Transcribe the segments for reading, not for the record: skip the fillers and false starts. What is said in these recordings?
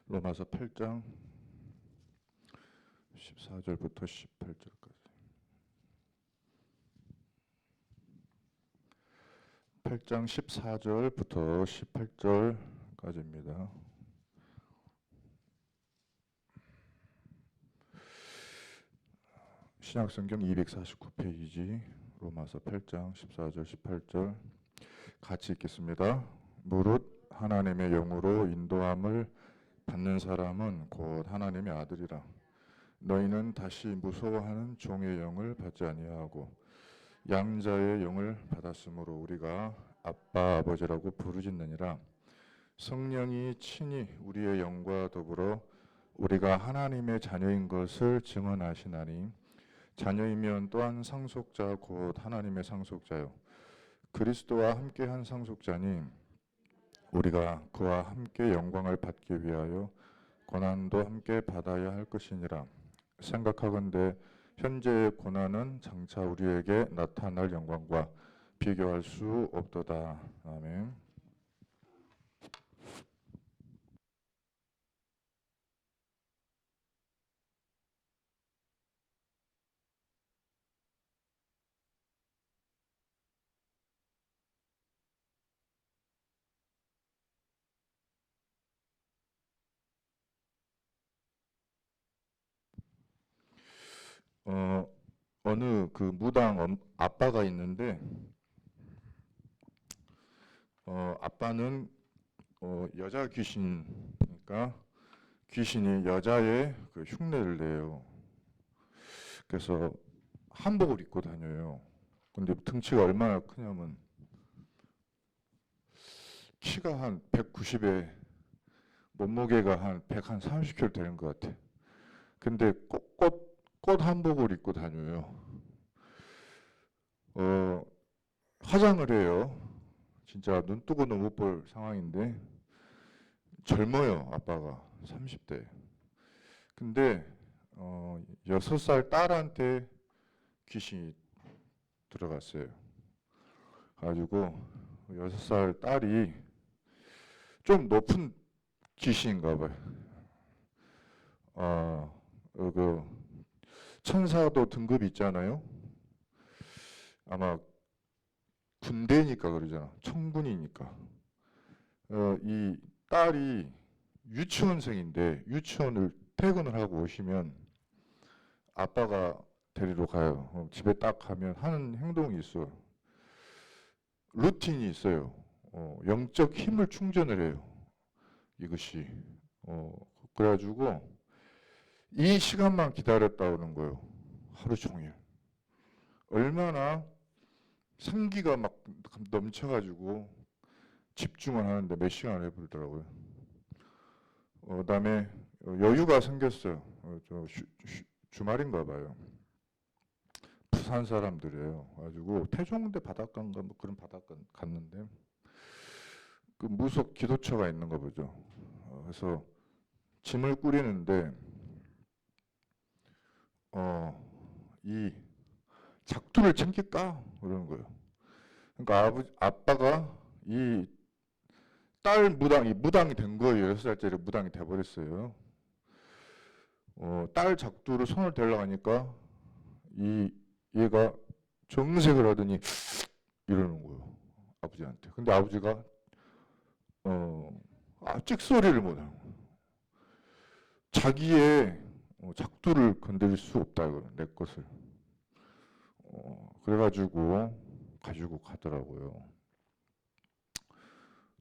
로마서 8장 14절부터 18절까지. 8장 14절부터 18절까지입니다. 신약성경 249페이지 로마서 8장 14절 18절 같이 읽겠습니다. 무릇 하나님의 영으로 인도함을 받는 사람은 곧 하나님의 아들이라. 너희는 다시 무서워하는 종의 영을 받지 아니하고 양자의 영을 받았으므로 우리가 아빠 아버지라고 부르짖느니라. 성령이 친히 우리의 영과 더불어 우리가 하나님의 자녀인 것을 증언하시나니 자녀이면 또한 상속자 곧 하나님의 상속자요 그리스도와 함께한 상속자니 우리가 그와 함께 영광을 받기 위하여 고난도 함께 받아야 할 것이니라. 생각하건대 현재의 고난은 장차 우리에게 나타날 영광과 비교할 수 없도다. 아멘. 어느 그 무당 아빠가 있는데 아빠는 여자 귀신이니까 귀신이 여자의 그 흉내를 내요. 그래서 한복을 입고 다녀요. 근데 등치가 얼마나 크냐면 키가 한 190에 몸무게가 한 130kg 되는 것 같아. 근데 꽃 한복을 입고 다녀요. 화장을 해요. 진짜 눈 뜨고도 못 볼 상황인데 젊어요. 아빠가 30대. 근데 6살 딸한테 귀신이 들어갔어요. 가지고 6살 딸이 좀 높은 귀신인가 봐요. 그 천사도 등급이 있잖아요. 아마 군대니까 그러잖아. 청군이니까. 이 딸이 유치원생인데 유치원을 퇴근을 하고 오시면 아빠가 데리러 가요. 집에 딱 가면 하는 행동이 있어요. 루틴이 있어요. 영적 힘을 충전을 해요. 이것이. 그래가지고 이 시간만 기다렸다 오는 거예요. 하루 종일. 얼마나 생기가 막 넘쳐가지고 집중을 하는데 몇 시간을 해버리더라고요. 그다음에 여유가 생겼어요. 주말인가 봐요. 부산 사람들이에요. 가지고 태종대 바닷가인가 뭐 그런 바닷가 갔는데 그 무속 기도처가 있는 거 보죠. 그래서 짐을 꾸리는데 이 작두를 챙길까 그러는 거예요. 그러니까 아빠가 이 딸 무당이 된 거예요. 6살짜리 무당이 돼버렸어요. 딸 작두를 손을 대려고 하니까 얘가 정색을 하더니 이러는 거예요. 아버지한테. 근데 아버지가 찍소리를 못하는 거예요. 자기의 작두를 건드릴 수 없다. 내 것을. 그래가지고 가지고 가더라고요.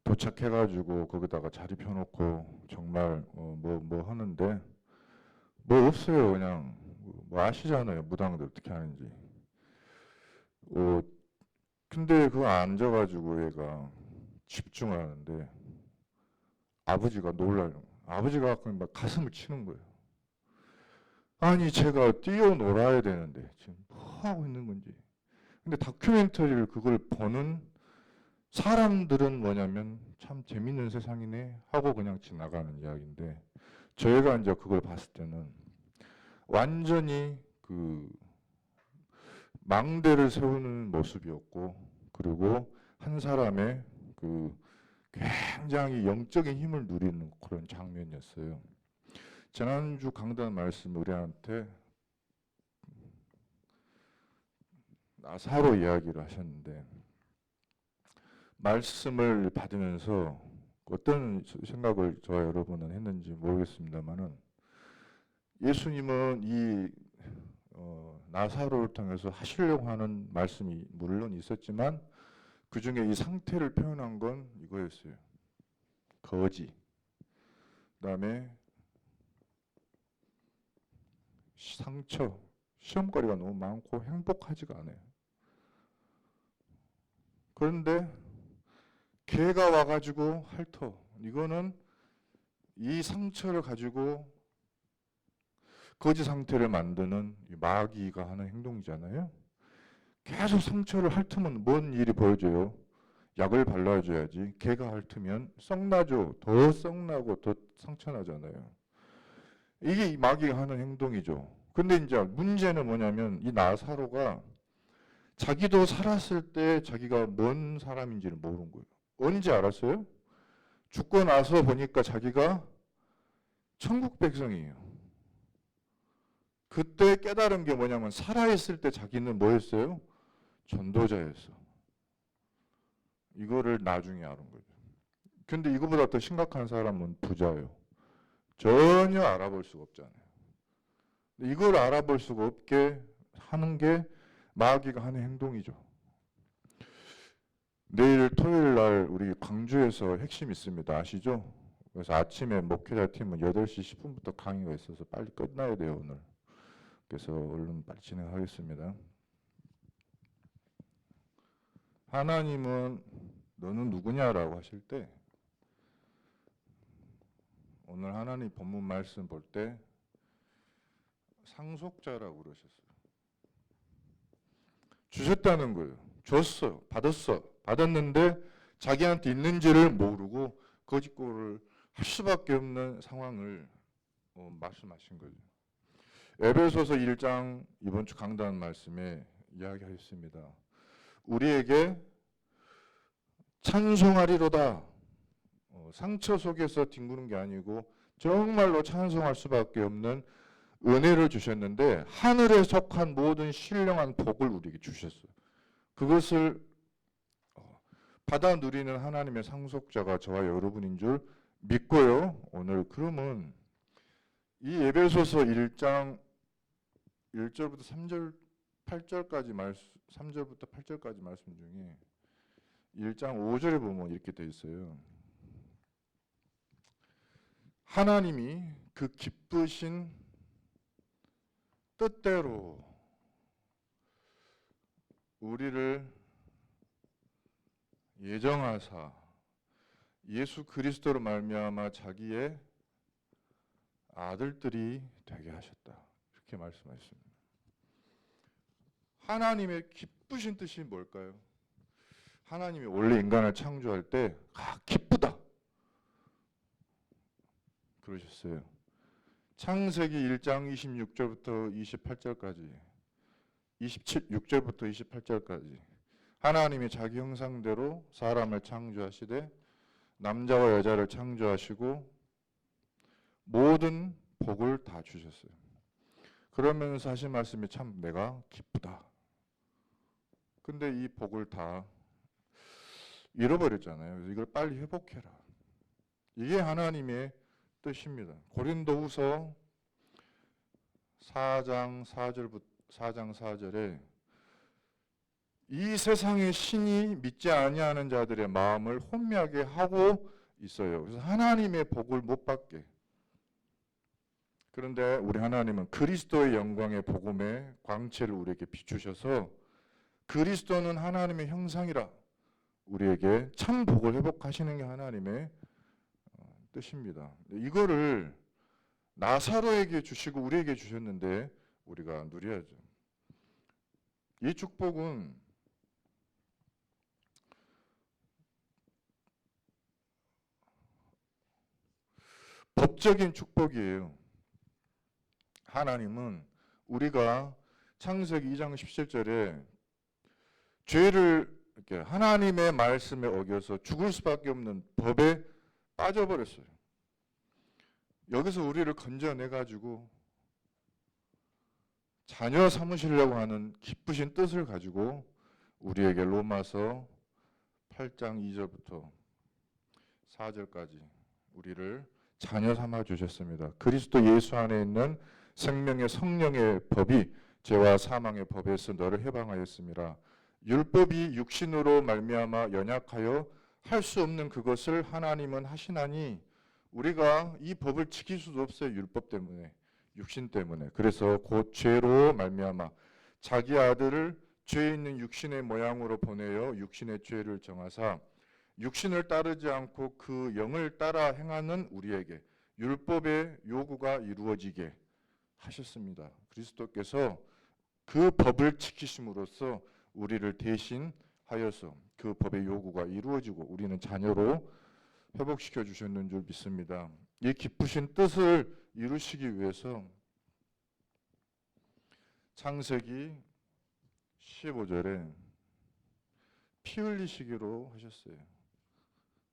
도착해가지고 거기다가 자리 펴놓고 정말 뭐 하는데 뭐 없어요. 그냥 뭐 아시잖아요. 무당들 어떻게 하는지. 근데 그거 앉아가지고 얘가 집중하는데 아버지가 놀라요. 아버지가 그냥 막 가슴을 치는 거예요. 아니 제가 뛰어놀아야 되는데 지금 뭐 하고 있는 건지. 근데 다큐멘터리를 그걸 보는 사람들은 뭐냐면 참 재밌는 세상이네 하고 그냥 지나가는 이야기인데 저희가 이제 그걸 봤을 때는 완전히 그 망대를 세우는 모습이었고 그리고 한 사람의 그 굉장히 영적인 힘을 누리는 그런 장면이었어요. 지난주 강단 말씀 우리한테 나사로 이야기를 하셨는데 말씀을 받으면서 어떤 생각을 저와 여러분은 했는지 모르겠습니다만은 예수님은 이 나사로를 통해서 하시려고 하는 말씀이 물론 있었지만 그 중에 이 상태를 표현한 건 이거였어요. 거지. 그다음에 상처. 시험거리가 너무 많고 행복하지가 않아요. 그런데 개가 와가지고 핥어. 이거는 이 상처를 가지고 거지 상태를 만드는 마귀가 하는 행동이잖아요. 계속 상처를 핥으면 뭔 일이 보여져요? 약을 발라줘야지. 개가 핥으면 썩나죠. 더 썩나고 더 상처나잖아요. 이게 이 마귀가 하는 행동이죠. 근데 이제 문제는 뭐냐면 이 나사로가 자기도 살았을 때 자기가 뭔 사람인지를 모르는 거예요. 언제 알았어요? 죽고 나서 보니까 자기가 천국 백성이에요. 그때 깨달은 게 뭐냐면 살아있을 때 자기는 뭐였어요? 전도자였어. 이거를 나중에 알은 거죠. 근데 이거보다 더 심각한 사람은 부자예요. 전혀 알아볼 수가 없잖아요. 이걸 알아볼 수가 없게 하는 게 마귀가 하는 행동이죠. 내일 토요일 날 우리 광주에서 핵심 있습니다. 아시죠? 그래서 아침에 목회자 팀은 8시 10분부터 강의가 있어서 빨리 끝나야 돼요, 오늘. 그래서 얼른 빨리 진행하겠습니다. 하나님은 너는 누구냐라고 하실 때 오늘 하나님 본문 말씀 볼 때 상속자라고 그러셨어요. 주셨다는 거예요. 줬어요. 받았어. 받았는데 자기한테 있는지를 모르고 거짓골을 할 수밖에 없는 상황을 말씀하신 거죠. 에베소서 1장 이번 주 강단 말씀에 이야기하였습니다. 우리에게 찬송하리로다. 상처 속에서 뒹구는 게 아니고 정말로 찬송할 수밖에 없는 은혜를 주셨는데 하늘에 속한 모든 신령한 복을 우리에게 주셨어요. 그것을 받아 누리는 하나님의 상속자가 저와 여러분인 줄 믿고요. 오늘 그러면 이 에베소서 1장 1절부터 3절 8절까지 말씀 3절부터 8절까지 말씀 중에 1장 5절에 보면 이렇게 되어 있어요. 하나님이 그 기쁘신 뜻대로 우리를 예정하사 예수 그리스도로 말미암아 자기의 아들들이 되게 하셨다. 이렇게 말씀하셨습니다. 하나님의 기쁘신 뜻이 뭘까요? 하나님이 원래 인간을 창조할 때 기쁘다 그러셨어요. 창세기 1장 26절부터 28절까지 6절부터 28절까지 하나님이 자기 형상대로 사람을 창조하시되 남자와 여자를 창조하시고 모든 복을 다 주셨어요. 그러면서 하신 말씀이 참 내가 기쁘다. 근데 이 복을 다 잃어버렸잖아요. 그래서 이걸 빨리 회복해라. 이게 하나님의 뜻입니다. 고린도후서 4장 4절에 이 세상의 신이 믿지 아니하는 자들의 마음을 혼미하게 하고 있어요. 그래서 하나님의 복을 못 받게. 그런데 우리 하나님은 그리스도의 영광의 복음의 광채를 우리에게 비추셔서 그리스도는 하나님의 형상이라 우리에게 참 복을 회복하시는 게 하나님의 뜻입니다. 이거를 나사로에게 주시고 우리에게 주셨는데 우리가 누려야죠. 이 축복은 법적인 축복이에요. 하나님은 우리가 창세기 2장 17절에 죄를 이렇게 하나님의 말씀에 어겨서 죽을 수밖에 없는 법에 빠져버렸어요. 여기서 우리를 건져내 가지고 자녀 삼으시려고 하는 기쁘신 뜻을 가지고 우리에게 로마서 8장 2절부터 4절까지 우리를 자녀 삼아 주셨습니다. 그리스도 예수 안에 있는 생명의 성령의 법이 죄와 사망의 법에서 너를 해방하였습니다. 율법이 육신으로 말미암아 연약하여 할 수 없는 그것을 하나님은 하시나니 우리가 이 법을 지킬 수도 없어요. 율법 때문에, 육신 때문에. 그래서 곧 죄로 말미암아 자기 아들을 죄 있는 육신의 모양으로 보내어 육신의 죄를 정하사 육신을 따르지 않고 그 영을 따라 행하는 우리에게 율법의 요구가 이루어지게 하셨습니다. 그리스도께서 그 법을 지키심으로써 우리를 대신하여서 그 법의 요구가 이루어지고 우리는 자녀로 회복시켜 주셨는 줄 믿습니다. 이 기쁘신 뜻을 이루시기 위해서 창세기 15절에 피 흘리시기로 하셨어요.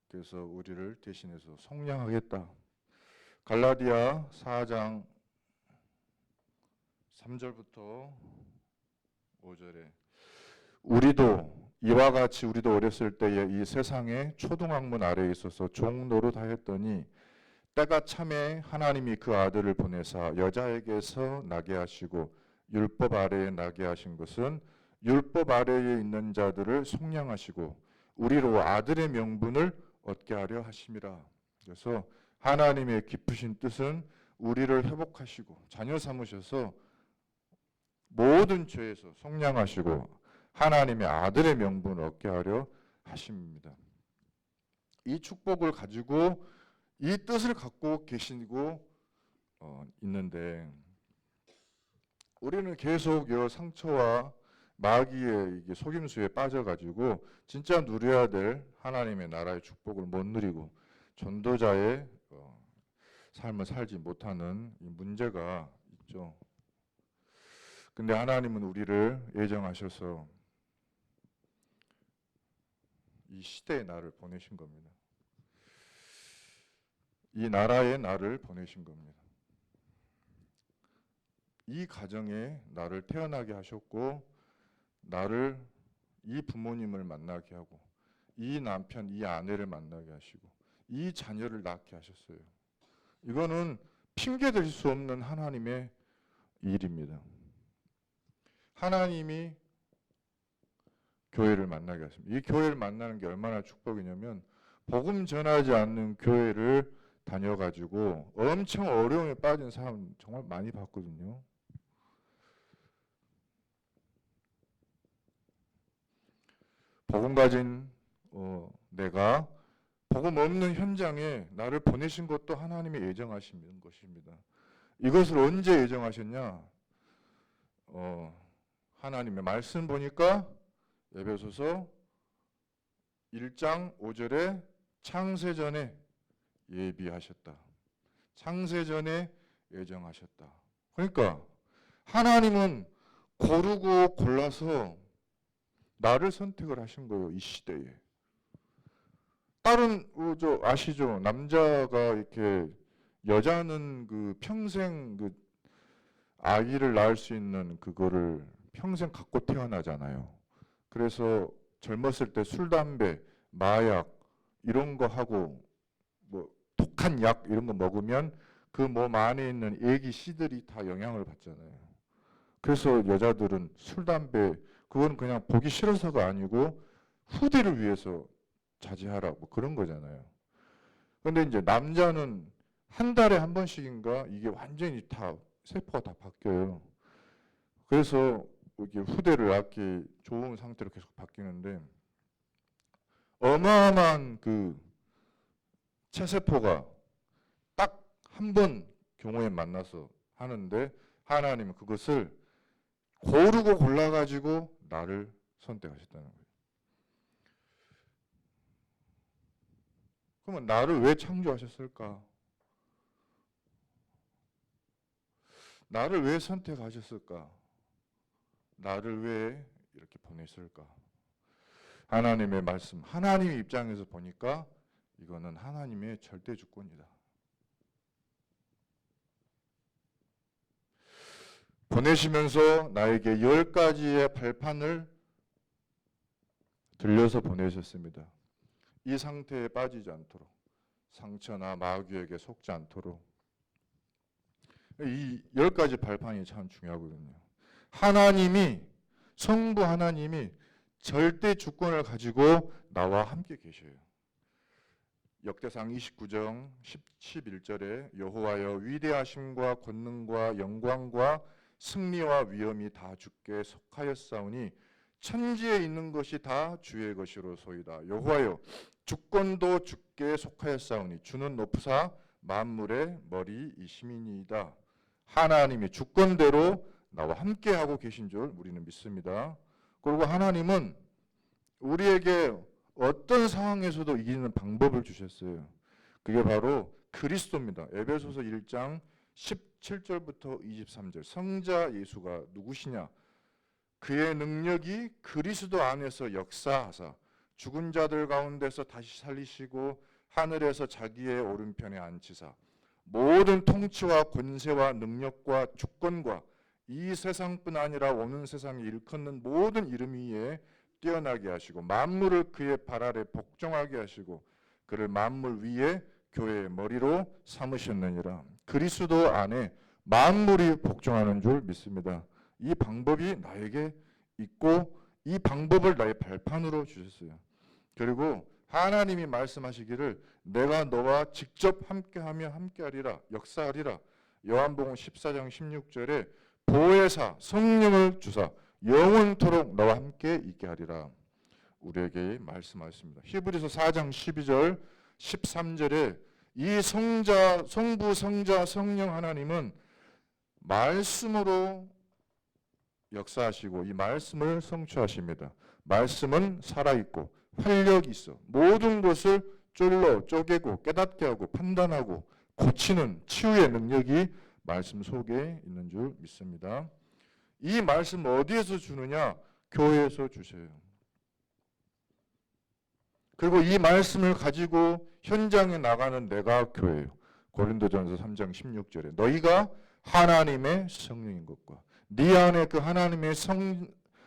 그래서 우리를 대신해서 속량하겠다. 갈라디아 4장 3절부터 5절에 우리도 이와 같이 우리도 어렸을 때에 이 세상의 초등학문 아래에 있어서 종 노릇하였더니 때가 참에 하나님이 그 아들을 보내사 여자에게서 나게 하시고 율법 아래에 나게 하신 것은 율법 아래에 있는 자들을 속량하시고 우리로 아들의 명분을 얻게 하려 하심이라. 그래서 하나님의 기쁘신 뜻은 우리를 회복하시고 자녀 삼으셔서 모든 죄에서 속량하시고 하나님의 아들의 명분을 얻게 하려 하십니다. 이 축복을 가지고 이 뜻을 갖고 계시고 있는데 우리는 계속 이 상처와 마귀의 이게 속임수에 빠져가지고 진짜 누려야 될 하나님의 나라의 축복을 못 누리고 전도자의 삶을 살지 못하는 이 문제가 있죠. 근데 하나님은 우리를 예정하셔서 이 시대의 나를 보내신 겁니다. 이 나라의 나를 보내신 겁니다. 이 가정에 나를 태어나게 하셨고 나를 이 부모님을 만나게 하고 이 남편, 이 아내를 만나게 하시고 이 자녀를 낳게 하셨어요. 이거는 핑계 댈 수 없는 하나님의 일입니다. 하나님이 교회를 만나게 하십니다. 이 교회를 만나는 게 얼마나 축복이냐면 복음 전하지 않는 교회를 다녀가지고 엄청 어려움에 빠진 사람 정말 많이 봤거든요. 복음 가진 내가 복음 없는 현장에 나를 보내신 것도 하나님이 예정하신 것입니다. 이것을 언제 예정하셨냐? 하나님의 말씀 보니까 에베소서 1장 5절에 창세전에 예비하셨다. 창세전에 예정하셨다. 그러니까 하나님은 고르고 골라서 나를 선택을 하신 거예요. 이 시대에. 다른 아시죠? 남자가 이렇게 여자는 그 평생 그 아기를 낳을 수 있는 그거를 평생 갖고 태어나잖아요. 그래서 젊었을 때 술, 담배, 마약 이런 거 하고 뭐 독한 약 이런 거 먹으면 그 몸 안에 있는 애기 씨들이 다 영향을 받잖아요. 그래서 여자들은 술, 담배 그건 그냥 보기 싫어서가 아니고 후대를 위해서 자제하라 뭐 그런 거잖아요. 근데 이제 남자는 한 달에 한 번씩인가 이게 완전히 다 세포가 다 바뀌어요. 그래서 이게 후대를 낳기 좋은 상태로 계속 바뀌는데 어마어마한 그 체세포가 딱 한 번 경우에 만나서 하는데 하나님은 그것을 고르고 골라가지고 나를 선택하셨다는 거예요. 그러면 나를 왜 창조하셨을까? 나를 왜 선택하셨을까? 나를 왜 이렇게 보냈을까? 하나님의 말씀, 하나님의 입장에서 보니까 이거는 하나님의 절대 주권이다. 보내시면서 나에게 10가지의 발판을 들려서 보내셨습니다. 이 상태에 빠지지 않도록, 상처나 마귀에게 속지 않도록. 이 10가지 발판이 참 중요하거든요. 하나님이, 성부 하나님이 절대 주권을 가지고 나와 함께 계셔요. 역대상 29장 11절에 여호와여 위대하심과 권능과 영광과 승리와 위엄이 다 주께 속하였사오니 천지에 있는 것이 다 주의 것이로소이다. 여호와여 주권도 주께 속하였사오니 주는 높으사 만물의 머리이심이니이다. 하나님이 주권대로 나와 함께하고 계신 줄 우리는 믿습니다. 그리고 하나님은 우리에게 어떤 상황에서도 이기는 방법을 주셨어요. 그게 바로 그리스도입니다. 에베소서 1장 17절부터 23절. 성자 예수가 누구시냐? 그의 능력이 그리스도 안에서 역사하사 죽은 자들 가운데서 다시 살리시고 하늘에서 자기의 오른편에 앉히사 모든 통치와 권세와 능력과 주권과 이 세상뿐 아니라 오는 세상에 일컫는 모든 이름 위에 뛰어나게 하시고 만물을 그의 발 아래 복종하게 하시고 그를 만물 위에 교회의 머리로 삼으셨느니라. 그리스도 안에 만물이 복종하는 줄 믿습니다. 이 방법이 나에게 있고 이 방법을 나의 발판으로 주셨어요. 그리고 하나님이 말씀하시기를 내가 너와 직접 함께하며 함께하리라, 역사하리라. 요한복음 14장 16절에 보혜사 성령을 주사 영원토록 너와 함께 있게 하리라. 우리에게 말씀하셨습니다. 히브리서 4장 12절 13절에 이 성부 성자 성령 하나님은 말씀으로 역사하시고 이 말씀을 성취하십니다. 말씀은 살아있고 활력이 있어 모든 것을 쫄러 쪼개고 깨닫게 하고 판단하고 고치는 치유의 능력이 말씀 속에 있는 줄 믿습니다. 이 말씀 어디에서 주느냐? 교회에서 주셔요. 그리고 이 말씀을 가지고 현장에 나가는 내가 교회예요. 고린도전서 3장 16절에 너희가 하나님의 성령인 것과 네 안에 그 하나님의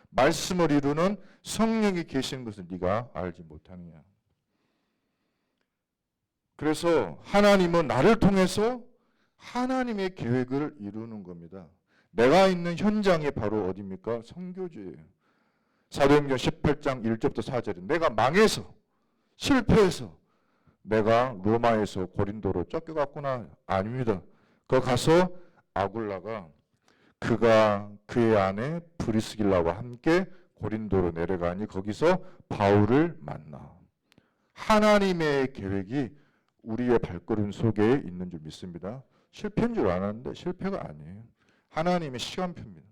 말씀을 이루는 성령이 계시는 것을 네가 알지 못하느냐. 그래서 하나님은 나를 통해서 하나님의 계획을 이루는 겁니다. 내가 있는 현장이 바로 어디입니까? 선교지예요. 사도행전 18장 1절부터 4절에 내가 망해서 실패해서 내가 로마에서 고린도로 쫓겨갔구나. 아닙니다. 거기 가서 아굴라가 그가 그의 아내 브리스길라와 함께 고린도로 내려가니 거기서 바울을 만나. 하나님의 계획이 우리의 발걸음 속에 있는 줄 믿습니다. 실패인 줄 알았는데 실패가 아니에요. 하나님의 시간표입니다.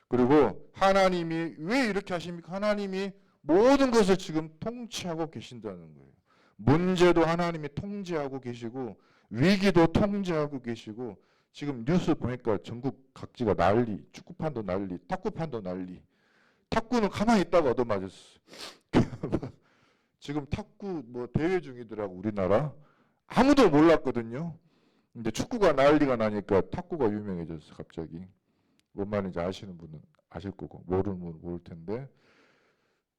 그리고 하나님이 왜 이렇게 하십니까? 하나님이 모든 것을 지금 통치하고 계신다는 거예요. 문제도 하나님이 통제하고 계시고 위기도 통제하고 계시고 지금 뉴스 보니까 전국 각지가 난리, 축구판도 난리, 탁구판도 난리. 탁구는 가만히 있다가 얻어맞았어. 지금 탁구 대회 중이더라고 우리나라. 아무도 몰랐거든요. 근데 축구가 난리가 나니까 탁구가 유명해졌어 갑자기. 뭔 말인지 아시는 분은 아실 거고 모르는 분은 모를 텐데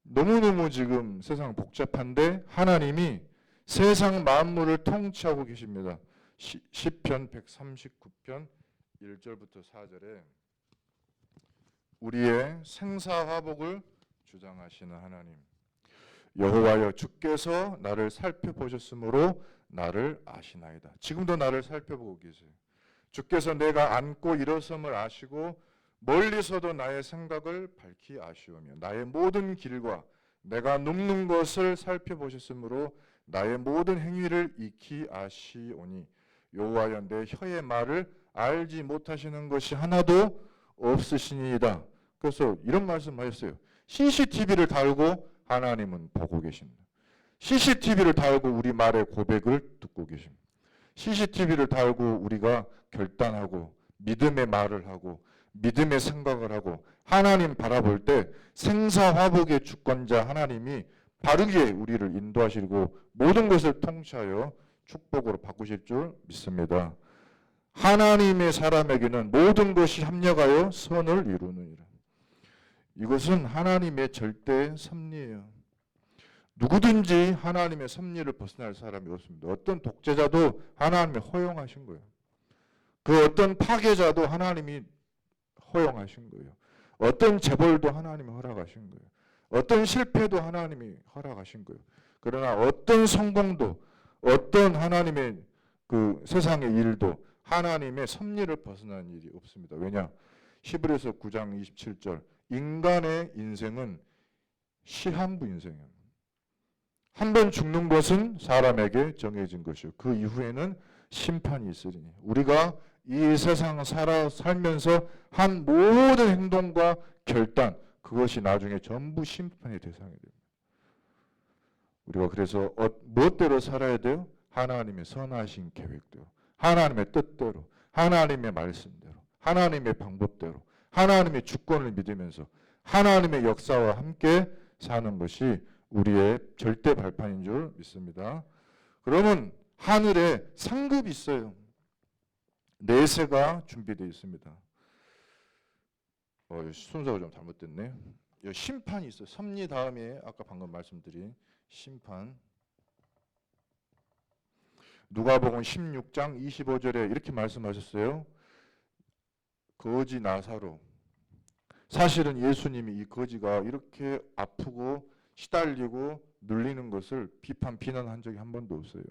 너무너무 지금 세상 복잡한데 하나님이 세상 만물을 통치하고 계십니다. 시편 139편 1절부터 4절에 우리의 생사화복을 주장하시는 하나님 여호와여 주께서 나를 살펴보셨으므로 나를 아시나이다. 지금도 나를 살펴보고 계세요. 주께서 내가 앉고 일어섬을 아시고 멀리서도 나의 생각을 밝히 아시오며 나의 모든 길과 내가 눕는 것을 살펴보셨으므로 나의 모든 행위를 익히 아시오니 여호와여 내 혀의 말을 알지 못하시는 것이 하나도 없으시니이다. 그래서 이런 말씀하셨어요. CCTV를 달고 하나님은 보고 계십니다. CCTV를 달고 우리 말의 고백을 듣고 계십니다. CCTV를 달고 우리가 결단하고 믿음의 말을 하고 믿음의 생각을 하고 하나님 바라볼 때 생사화복의 주권자 하나님이 바르게 우리를 인도하시고 모든 것을 통치하여 축복으로 바꾸실 줄 믿습니다. 하나님의 사람에게는 모든 것이 합력하여 선을 이루느니라. 이것은 하나님의 절대 섭리예요. 누구든지 하나님의 섭리를 벗어날 사람이 없습니다. 어떤 독재자도 하나님이 허용하신 거예요. 그 어떤 파괴자도 하나님이 허용하신 거예요. 어떤 재벌도 하나님이 허락하신 거예요. 어떤 실패도 하나님이 허락하신 거예요. 그러나 어떤 성공도 어떤 하나님의 그 세상의 일도 하나님의 섭리를 벗어난 일이 없습니다. 왜냐? 히브리서 9장 27절 인간의 인생은 시한부 인생이에요. 한 번 죽는 것은 사람에게 정해진 것이요. 그 이후에는 심판이 있으리니 우리가 이 세상을 살면서 한 모든 행동과 결단 그것이 나중에 전부 심판의 대상이 됩니다. 우리가 그래서 무엇대로 살아야 돼요? 하나님의 선하신 계획대로, 하나님의 뜻대로, 하나님의 말씀대로, 하나님의 방법대로, 하나님의 주권을 믿으면서 하나님의 역사와 함께 사는 것이 우리의 절대 발판인 줄 믿습니다. 그러면 하늘에 상급이 있어요. 내세가 준비되어 있습니다. 순서가 좀 잘못됐네. 심판이 있어요. 섭리 다음에 아까 방금 말씀드린 심판. 누가복음 16장 25절에 이렇게 말씀하셨어요. 거지 나사로. 사실은 예수님이 이 거지가 이렇게 아프고 시달리고 눌리는 것을 비난한 적이 한 번도 없어요.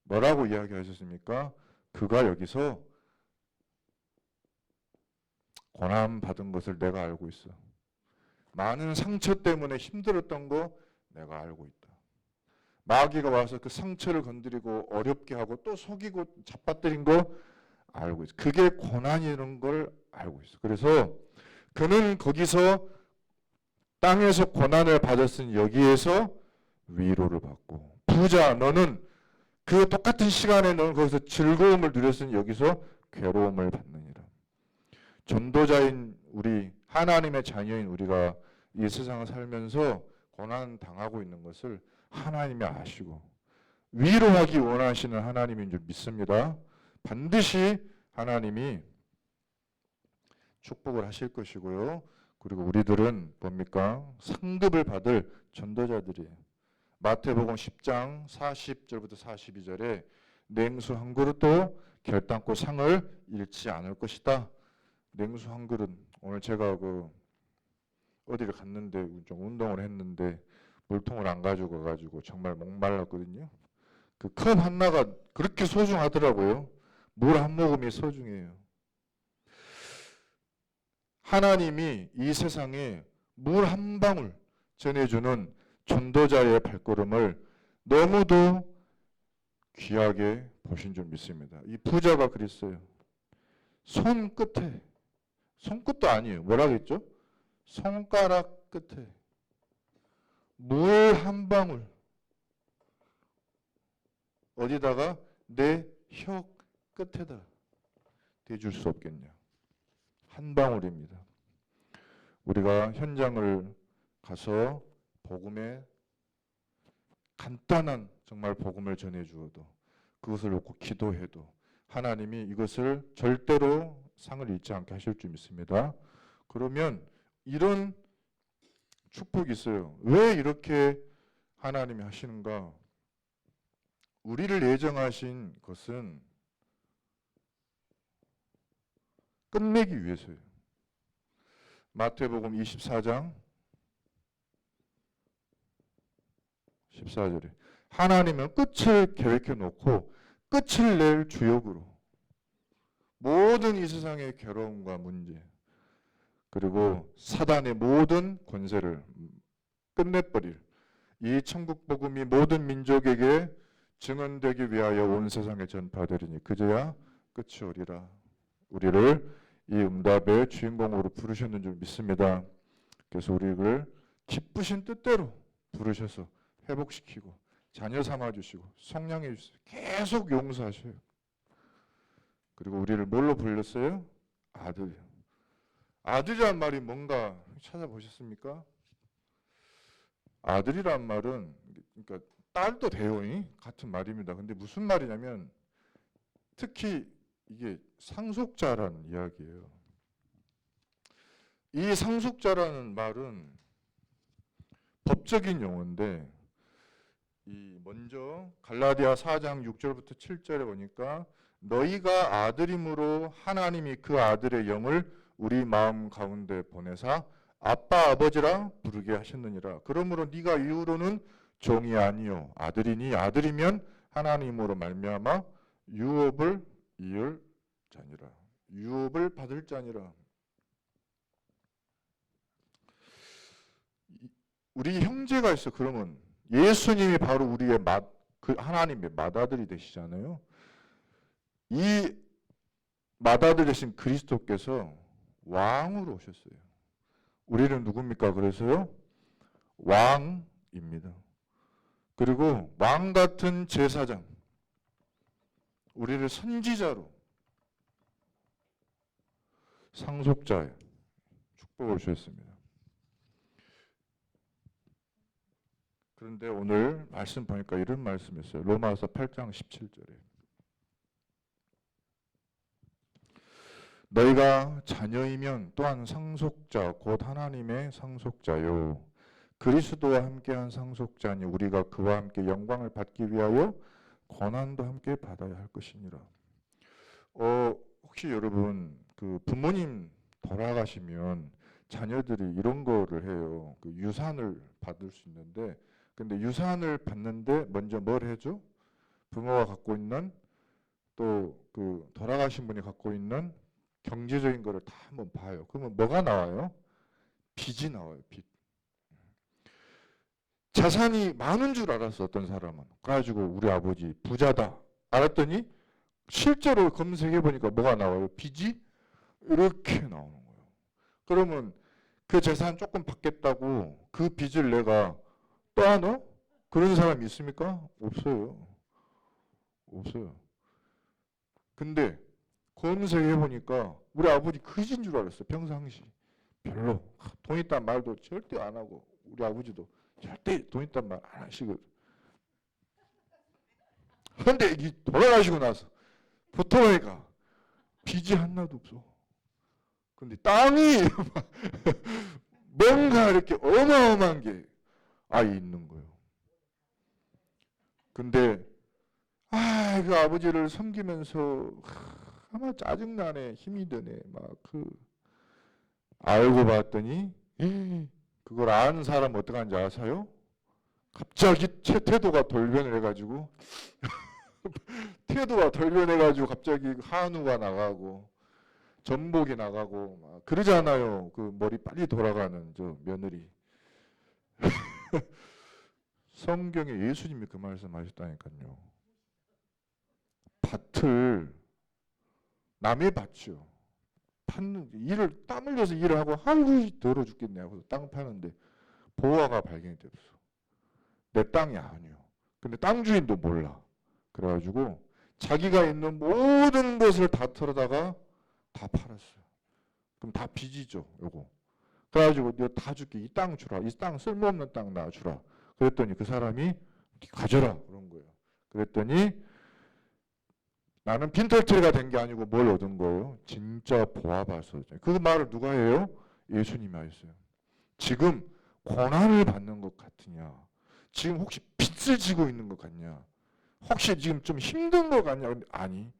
뭐라고 이야기하셨습니까? 그가 여기서 고난 받은 것을 내가 알고 있어. 많은 상처 때문에 힘들었던 거 내가 알고 있다. 마귀가 와서 그 상처를 건드리고 어렵게 하고 또 속이고 잡아뜨린 거 알고 있어. 그게 고난이라는 걸 알고 있어. 그래서 그는 거기서 땅에서 고난을 받았으니 여기에서 위로를 받고, 부자 너는 그 똑같은 시간에 너는 거기서 즐거움을 누렸으니 여기서 괴로움을 받느니라. 전도자인 우리, 하나님의 자녀인 우리가 이 세상을 살면서 고난 당하고 있는 것을 하나님이 아시고 위로하기 원하시는 하나님인 줄 믿습니다. 반드시 하나님이 축복을 하실 것이고요. 그리고 우리들은 뭡니까? 상급을 받을 전도자들이에요. 마태복음 10장 40절부터 42절에 냉수 한 그릇도 결단코 상을 잃지 않을 것이다. 냉수 한 그릇. 오늘 제가 어디를 갔는데 좀 운동을 했는데 물통을 안 가지고 가가지고 정말 목말랐거든요. 그 컵 하나가 그렇게 소중하더라고요. 물 한 모금이 소중해요. 하나님이 이 세상에 물 한 방울 전해주는 전도자의 발걸음을 너무도 귀하게 보신 줄 믿습니다. 이 부자가 그랬어요. 손끝에, 손끝도 아니에요. 뭐라 그랬죠? 손가락 끝에 물 한 방울, 어디다가? 내 혀 끝에다 대줄 수 없겠냐. 한 방울입니다. 우리가 현장을 가서 복음에 간단한 정말 복음을 전해주어도 그것을 놓고 기도해도 하나님이 이것을 절대로 상을 잃지 않게 하실 줄 믿습니다. 그러면 이런 축복이 있어요. 왜 이렇게 하나님이 하시는가? 우리를 예정하신 것은 끝내기 위해서예요. 마태복음 24장 14절에 하나님은 끝을 계획해 놓고 끝을 낼 주역으로 모든 이 세상의 괴로움과 문제 그리고 사단의 모든 권세를 끝내버릴 이 천국 복음이 모든 민족에게 증언되기 위하여 온 세상에 전파되리니 그제야 끝이 오리라. 우리를 이 응답의 주인공으로 부르셨는 줄 믿습니다. 그래서 우리를 기쁘신 뜻대로 부르셔서 회복시키고 자녀 삼아주시고 성량해 주세요. 계속 용서하셔요. 그리고 우리를 뭘로 불렀어요? 아들. 아들이란 말이 뭔가 찾아보셨습니까? 아들이란 말은 그러니까 딸도 돼요. 같은 말입니다. 근데 무슨 말이냐면 특히 이게 상속자라는 이야기예요. 이 상속자라는 말은 법적인 용어인데 이 먼저 갈라디아 4장 6절부터 7절에 보니까 너희가 아들임으로 하나님이 그 아들의 영을 우리 마음 가운데 보내사 아빠 아버지라 부르게 하셨느니라. 그러므로 네가 이후로는 종이 아니요 아들이니 아들이면 하나님으로 말미암아 유업을 이을 자니라. 유업을 받을 자니라. 우리 형제가 있어. 그러면 예수님이 바로 우리의 그 하나님의 맏아들이 되시잖아요. 이 맏아들 되신 그리스도께서 왕으로 오셨어요. 우리는 누굽니까? 그래서요 왕입니다. 그리고 왕 같은 제사장, 우리를 선지자로 상속자의 축복을 주셨습니다. 그런데 오늘 말씀 보니까 이런 말씀이었어요. 로마서 8장 17절에 너희가 자녀이면 또한 상속자 곧 하나님의 상속자요 그리스도와 함께한 상속자니 우리가 그와 함께 영광을 받기 위하여 고난도 함께 받아야 할 것이니라. 혹시 여러분 그 부모님 돌아가시면 자녀들이 이런 거를 해요. 그 유산을 받을 수 있는데 근데 유산을 받는데 먼저 뭘 해줘? 부모가 갖고 있는 또 그 돌아가신 분이 갖고 있는 경제적인 거를 다 한번 봐요. 그러면 뭐가 나와요? 빚이 나와요. 빚. 자산이 많은 줄 알았어 어떤 사람은. 그래가지고 우리 아버지 부자다 알았더니 실제로 검색해 보니까 뭐가 나와요? 빚이 이렇게 나오는 거예요. 그러면 그 재산 조금 받겠다고 그 빚을 내가 떠안어? 그런 사람이 있습니까? 없어요. 없어요. 근데 검색해 보니까 우리 아버지 그진 줄 알았어요. 평상시 별로 돈 있단 말도 절대 안 하고 우리 아버지도 절대 돈 있단 말 안 하시고. 그런데 이 돌아가시고 나서 보통이가 빚이 하나도 없어. 근데 땅이 뭔가 이렇게 어마어마한 게 있는 거예요. 근데 그 아버지를 섬기면서 아마 짜증나네, 힘이 드네, 막 알고 봤더니 그걸 아는 사람 어떡하는지 아세요? 갑자기 태도가 돌변을 해가지고 갑자기 한우가 나가고 전복이 나가고 막 그러잖아요. 그 머리 빨리 돌아가는 저 며느리. 성경에 예수님이 그 말씀하셨다니까요. 밭을 남의 밭이요. 파는 일을 땀 흘려서 일을 하고 아이고 더러 죽겠네 하고 땅 파는데 보화가 발견이 됐어. 내 땅이 아니요. 근데 땅 주인도 몰라. 그래가지고 자기가 있는 모든 것을 다 털어다가 다 팔았어요. 그럼 다 빚이죠, 요거. 그래가지고 내가 다 줄게. 이 땅 주라. 이 땅 쓸모없는 땅 나 주라. 그랬더니 그 사람이 가져라 그런 거예요. 그랬더니 나는 빈털터리가 된 게 아니고 뭘 얻은 거예요? 진짜 보아봐서. 그 말을 누가 해요? 예수님이 하셨어요. 지금 고난을 받는 것 같으냐? 지금 혹시 빚을 지고 있는 것 같냐? 혹시 지금 좀 힘든 것 같냐? 근데 아니.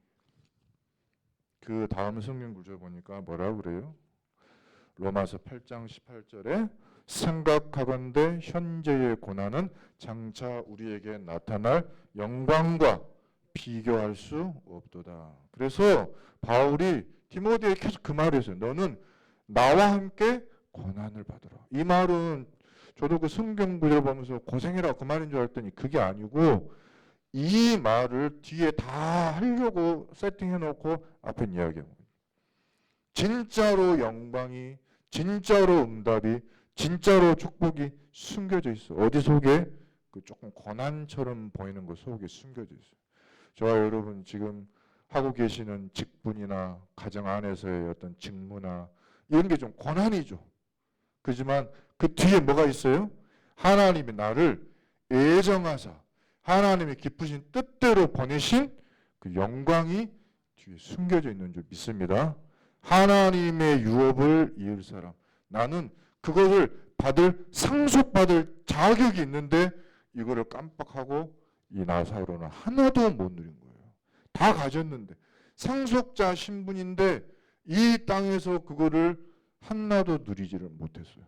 그 다음 성경 구절 보니까 뭐라고 그래요? 로마서 8장 18절에 생각하건대 현재의 고난은 장차 우리에게 나타날 영광과 비교할 수 없도다. 그래서 바울이 디모데에게 계속 그 말을 했어요. 너는 나와 함께 고난을 받으라. 이 말은 저도 그 성경 구절 보면서 고생해라 그 말인 줄 알았더니 그게 아니고 이 말을 뒤에 다 하려고 세팅해 놓고 앞에 이야기합니다. 진짜로 영광이, 진짜로 응답이, 진짜로 축복이 숨겨져 있어. 어디 속에? 그 조금 고난처럼 보이는 것 속에 숨겨져 있어요. 저와 여러분 지금 하고 계시는 직분이나 가정 안에서의 어떤 직무나 이런 게 좀 고난이죠. 그렇지만 그 뒤에 뭐가 있어요? 하나님이 나를 애정하사 하나님의 기쁘신 뜻대로 보내신 그 영광이 뒤에 숨겨져 있는 줄 믿습니다. 하나님의 유업을 이을 사람. 나는 그것을 상속받을 자격이 있는데 이거를 깜빡하고 이 나사로는 하나도 못 누린 거예요. 다 가졌는데 상속자 신분인데 이 땅에서 그거를 하나도 누리지를 못했어요.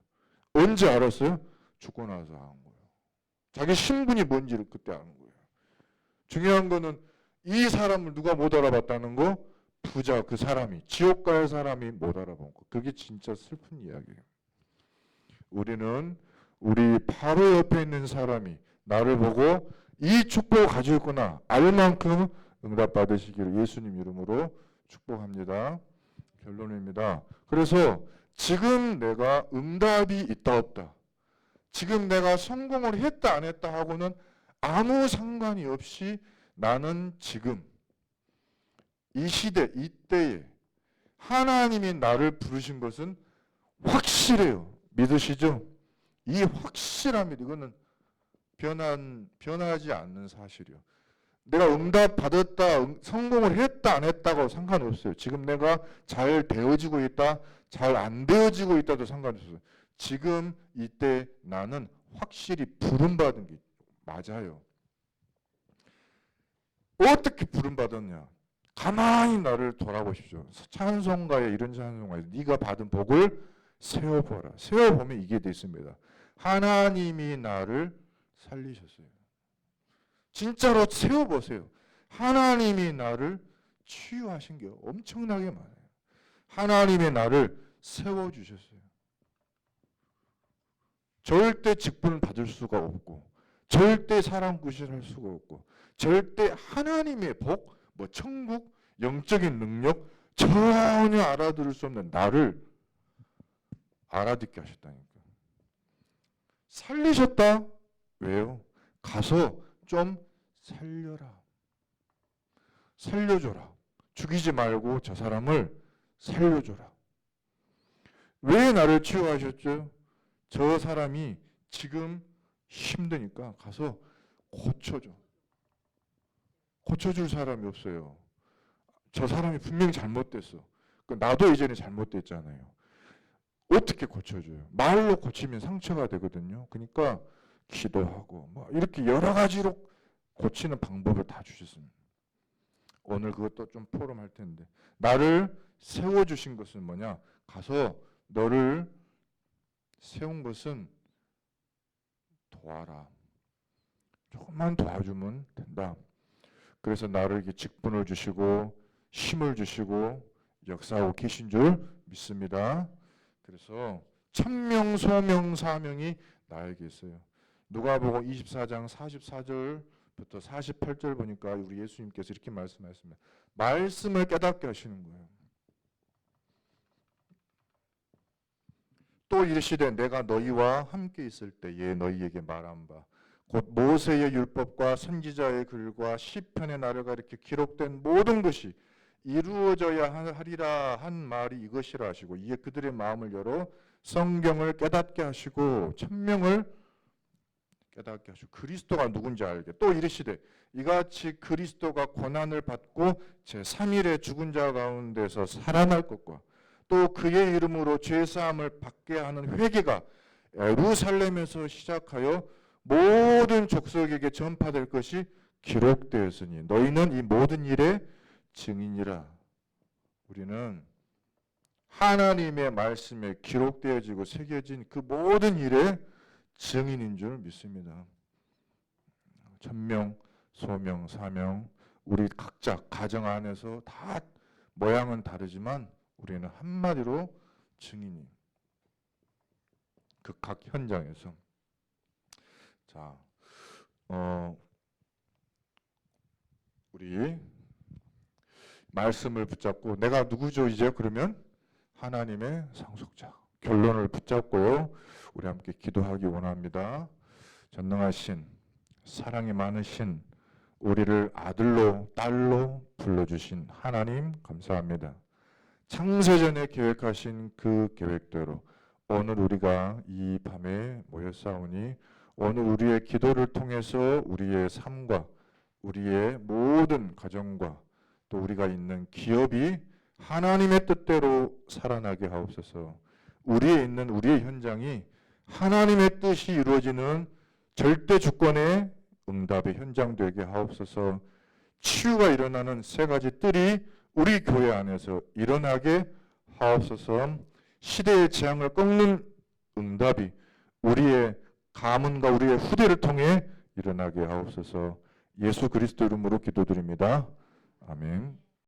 언제 알았어요? 죽고 나서 안 거예요. 자기 신분이 뭔지를 그때 아는 거예요. 중요한 거는 이 사람을 누가 못 알아봤다는 거? 부자 그 사람이, 지옥 갈 사람이 못 알아본 거. 그게 진짜 슬픈 이야기예요. 우리는 우리 바로 옆에 있는 사람이 나를 보고 이 축복을 가지고 있구나 알 만큼 응답 받으시기를 예수님 이름으로 축복합니다. 결론입니다. 그래서 지금 내가 응답이 있다 없다, 지금 내가 성공을 했다 안 했다 하고는 아무 상관이 없이 나는 지금 이 시대 이때에 하나님이 나를 부르신 것은 확실해요. 믿으시죠? 이 확실함이 이거는 변하지 않는 사실이요. 내가 응답 받았다, 성공을 했다 안 했다고 상관없어요. 지금 내가 잘 되어지고 있다, 잘 안 되어지고 있다도 상관없어요. 지금 이때 나는 확실히 부름받은 게 맞아요. 어떻게 부름받았냐? 가만히 나를 돌아보십시오. 찬송가에 이런 찬송가에 네가 받은 복을 세어보라. 세어보면 이게 돼 있습니다. 하나님이 나를 살리셨어요. 진짜로 세워보세요. 하나님이 나를 치유하신 게 엄청나게 많아요. 하나님이 나를 세워주셨어요. 절대 직분을 받을 수가 없고, 절대 사람 구실할 수가 없고, 절대 하나님의 복, 뭐 천국, 영적인 능력 전혀 알아들을 수 없는 나를 알아듣게 하셨다니까. 살리셨다? 왜요? 가서 좀 살려라. 살려줘라. 죽이지 말고 저 사람을 살려줘라. 왜 나를 치유하셨죠? 저 사람이 지금 힘드니까 가서 고쳐줘. 고쳐줄 사람이 없어요. 저 사람이 분명히 잘못됐어. 나도 예전에 잘못됐잖아요. 어떻게 고쳐줘요? 말로 고치면 상처가 되거든요. 그러니까 기도하고 뭐 이렇게 여러 가지로 고치는 방법을 다 주셨습니다. 오늘 그것도 좀 포럼할 텐데, 나를 세워주신 것은 뭐냐? 가서 너를 세운 것은 도와라. 조금만 도와주면 된다. 그래서 나를 이렇게 직분을 주시고 힘을 주시고 역사하고 계신 줄 믿습니다. 그래서 천명, 소명, 사명이 나에게 있어요. 누가복음 24장 44절부터 48절 보니까 우리 예수님께서 이렇게 말씀하셨습니다. 말씀을 깨닫게 하시는 거예요. 또 이르시되 내가 너희와 함께 있을 때에 너희에게 말한 바 곧 모세의 율법과 선지자의 글과 시편의 나라가 이렇게 기록된 모든 것이 이루어져야 하리라 한 말이 이것이라 하시고, 이에 그들의 마음을 열어 성경을 깨닫게 하시고 천명을 깨닫게 하시고 그리스도가 누군지 알게. 또 이르시되 이같이 그리스도가 고난을 받고 제3일에 죽은 자 가운데서 살아날 것과 또 그의 이름으로 죄사함을 받게 하는 회개가 예루살렘에서 시작하여 모든 족속에게 전파될 것이 기록되었으니 너희는 이 모든 일의 증인이라. 우리는 하나님의 말씀에 기록되어지고 새겨진 그 모든 일의 증인인 줄 믿습니다. 천명, 소명, 사명, 우리 각자 가정 안에서 다 모양은 다르지만 우리는 한마디로 증인이 그 각 현장에서. 자, 우리 말씀을 붙잡고 내가 누구죠 이제? 그러면 하나님의 상속자. 결론을 붙잡고요. 우리 함께 기도하기 원합니다. 전능하신 사랑이 많으신 우리를 아들로 딸로 불러주신 하나님 감사합니다. 창세전에 계획하신 그 계획대로 오늘 우리가 이 밤에 모였사오니 오늘 우리의 기도를 통해서 우리의 삶과 우리의 모든 가정과 또 우리가 있는 기업이 하나님의 뜻대로 살아나게 하옵소서. 우리에 있는 우리의 현장이 하나님의 뜻이 이루어지는 절대 주권의 응답의 현장 되게 하옵소서. 치유가 일어나는 세 가지 뜰이 우리 교회 안에서 일어나게 하옵소서. 시대의 재앙을 꺾는 응답이 우리의 가문과 우리의 후대를 통해 일어나게 하옵소서. 예수 그리스도 이름으로 기도드립니다. 아멘.